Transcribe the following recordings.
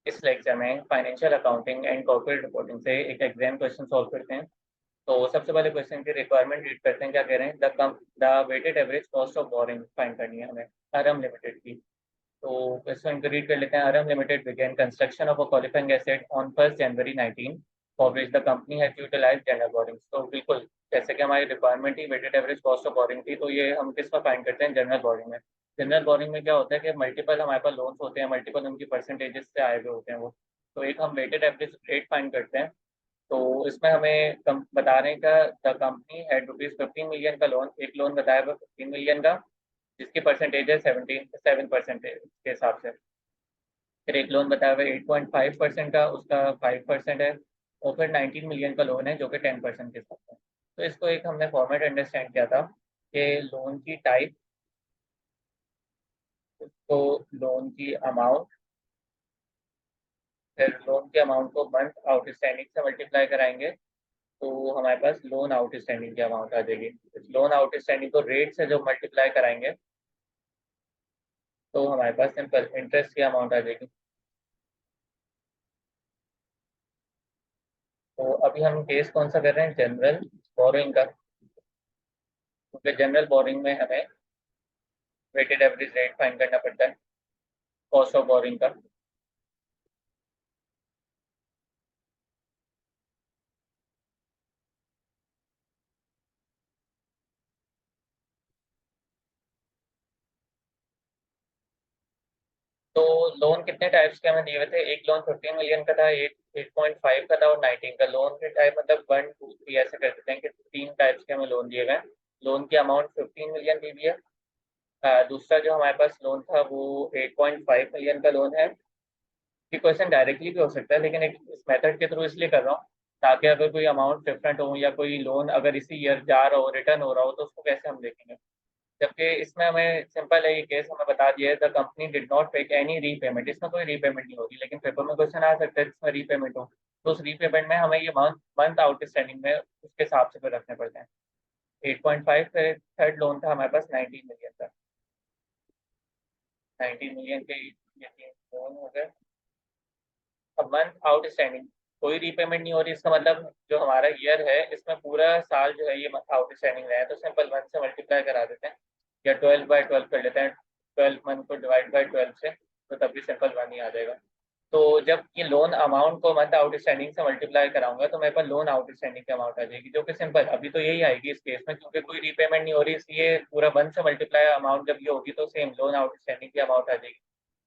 इस लेक्चर में financial accounting and corporate reporting से एक एग्जाम क्वेश्चन सॉल्व करते हैं। तो सबसे पहले क्वेश्चन की रिक्वायरमेंट रीड करते हैं। क्या कह रहे हैं, the weighted average cost of boring find करनी है हमें अरम लिमिटेड की। तो क्वेश्चन को रीड कर लेते हैं। अरम limited began construction of a qualifying asset on 1 January 19 for which the company has utilised general borrowing. तो बिल्कुल जैसे कि हमारी रिक्वायरमेंट ही weighted average cost of borrowing थी, तो ये हम किस में फाइंड करते हैं, जनरल बोरिंग में। जनरल बोरिंग में क्या होता है कि मल्टीपल हमारे पास लोन्स होते हैं, मल्टीपल उनकी परसेंटेजेस से आए हुए होते हैं वो। तो एक हम वेटेड एवरेज रेट फाइंड करते हैं। तो इसमें हमें बता रहे हैं का द कंपनी हैड ₹15 मिलियन का लोन, एक लोन बताया हुआ 15 मिलियन का, जिसकी परसेंटेज है 77% के हिसाब से। फिर एक लोन बताया हुआ 8.5% का, उसका 5% है। और फिर 19 मिलियन का लोन है जो कि 10% के हिसाब से। तो इसको एक हमने फॉर्मेट अंडरस्टैंड किया था कि लोन की टाइप, तो लोन की अमाउंट, फिर लोन के अमाउंट को मंथ आउटस्टैंडिंग से मल्टीप्लाई कराएंगे, तो हमारे पास लोन आउटस्टैंडिंग की अमाउंट आ जाएगी। इस लोन आउटस्टैंडिंग को रेट से जो मल्टीप्लाई कराएंगे, तो हमारे पास सिंपल इंटरेस्ट की अमाउंट आ जाएगी। तो अभी हम केस कौन सा कर रहे हैं, जनरल बोरोइंग का। क्योंकि जनरल बोरिंग में हमें वेटेड एवरेज रेट फाइंड करना पड़ता है कॉस्ट ऑफ बोरिंग का। तो लोन कितने टाइप्स के हमें दिए हुए थे, एक लोन 15 मिलियन का था, एक 8.5 का था, और 19 का। लोन के टाइप मतलब 1 2 3 ऐसे कर देते हैं कि 3 टाइप्स के हमें लोन दिए गए। लोन की अमाउंट 15 मिलियन दी हुई है। दूसरा जो हमारे पास लोन था वो 8.5 मिलियन का लोन है। ये क्वेश्चन डायरेक्टली भी हो सकता है, लेकिन एक इस मेथड के थ्रू इसलिए कर रहा हूँ ताकि अगर कोई अमाउंट डिफरेंट हो या कोई लोन अगर इसी ईयर जा रहा हो, रिटर्न हो रहा हो, तो उसको कैसे हम देखेंगे। जबकि इसमें हमें सिंपल है, ये केस हमें बता दिया है the company did not make any repayment, इसमें कोई रीपेमेंट नहीं होगी। लेकिन पेपर में क्वेश्चन आ सकता है जिसमें रीपेमेंट हो, तो उस रीपेमेंट में हमें ये मंथ मंथ आउटस्टैंडिंग में उसके हिसाब से फिर रखने पड़ते हैं। 8.5 का थर्ड लोन था हमारे पास 19 मिलियन का। 19 मिलियन के ये तीन लोन हो गए। अब मंथ आउटस्टैंडिंग, कोई रीपेमेंट नहीं हो रही, इसका मतलब जो हमारा ईयर है इसमें पूरा साल जो है ये आउटस्टैंडिंग रहे हैं, तो सिंपल 1 से मल्टीप्लाई करा देते हैं या 12/12 कर लेते हैं। 12 मंथ को डिवाइड बाई 12 से, तो तब भी सिंपल 1 ही आ जाएगा। तो जब ये लोन अमाउंट को मंथ आउटस्टैंडिंग से मल्टीप्लाई कराऊंगा, तो मेरे पास लोन आउटस्टैंडिंग की अमाउंट आ जाएगी, जो कि सिंपल अभी तो यही आएगी इस केस में, क्योंकि कोई रीपेमेंट नहीं हो रही, इसलिए पूरा 1 से मल्टीप्लाई अमाउंट जब ये होगी तो सेम लोन आउटस्टैंडिंग की अमाउंट आ जाएगी।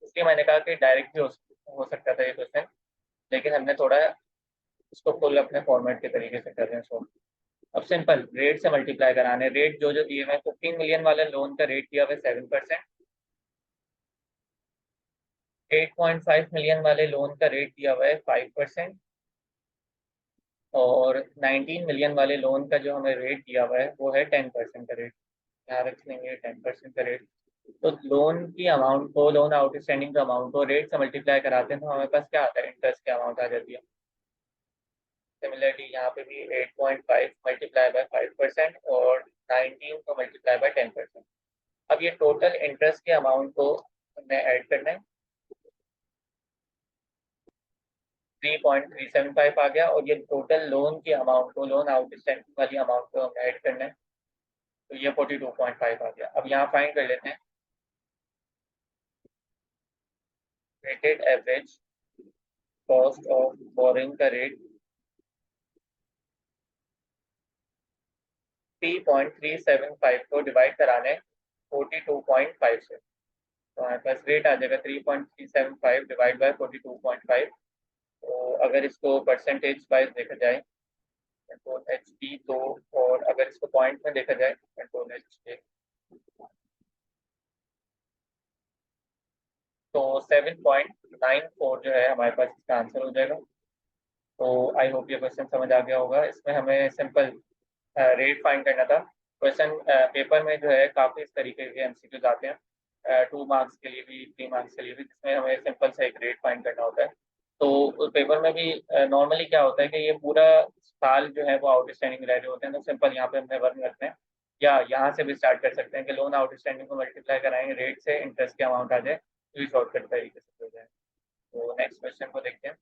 इसलिए मैंने कहा कि डायरेक्ट भी हो सकता था ये क्वेश्चन, लेकिन हमने थोड़ा इसको फुल अपने फॉर्मेट के तरीके से कर रहे हैं सो। अब सिंपल रेट से मल्टीप्लाई कराने, रेट जो जो दिए हुए हैं, 15 मिलियन वाले लोन का रेट दिया हुआ है 7%। 8.5 मिलियन वाले लोन का रेट दिया हुआ है 5%। और 19 मिलियन वाले लोन का जो हमें रेट दिया हुआ है वो है 10% का रेट। यहाँ रख लेंगे 10% का रेट। तो लोन की अमाउंट को, लोन आउटस्टैंडिंग का अमाउंट को रेट से मल्टीप्लाई कराते हैं, तो हमारे पास क्या आता है, इंटरेस्ट की अमाउंट आ जाती है। सिमिलरली यहाँ पे भी 8.5 मल्टीप्लाई बाय 5% और 19 को मल्टीप्लाई बाय 10%। अब ये टोटल इंटरेस्ट के अमाउंट को हमने ऐड करना है। 3.375 आ गया, और ये टोटल लोन की अमाउंट को, लोन आउटस्टैंडिंग वाली अमाउंट को हमने ऐड करना है, तो ये 42.5 आ गया। अब यहाँ फाइंड कर लेते हैं weighted average cost of boring का रेट। 3.375 को डिवाइड कराने 42.5 से, तो हमारे पास रेट आ जाएगा 3.375 डिवाइड बाय 42.5। तो अगर इसको परसेंटेज वाइज देखा जाए, कंट्रोल H P, तो और अगर इसको पॉइंट में देखा जाए, कंट्रोल H K, तो 7.94 जो है हमारे पास इसका आंसर हो जाएगा। तो आई होप ये क्वेश्चन समझ आ गया होगा। इसमें हमें सिंपल रेट फाइंड करना था। क्वेश्चन पेपर में जो है काफ़ी इस तरीके के एमसीक्यूज आते हैं, 2 मार्क्स के लिए भी, 3 मार्क्स के लिए भी, जिसमें हमें सिंपल सा एक रेट फाइंड करना होता है। तो उस पेपर में भी नॉर्मली क्या होता है कि ये पूरा साल जो है वो आउटस्टैंडिंग रह रहे होते हैं, तो सिंपल यहाँ पे हमने वर्क रखना है, या यहाँ से भी स्टार्ट कर सकते हैं कि लोन आउटस्टैंडिंग को मल्टीप्लाई कराएंगे रेट से, इंटरेस्ट की अमाउंट आ जाए, तो ये शॉर्टकट तरीके से हो जाए। तो नेक्स्ट क्वेश्चन को देखते हैं।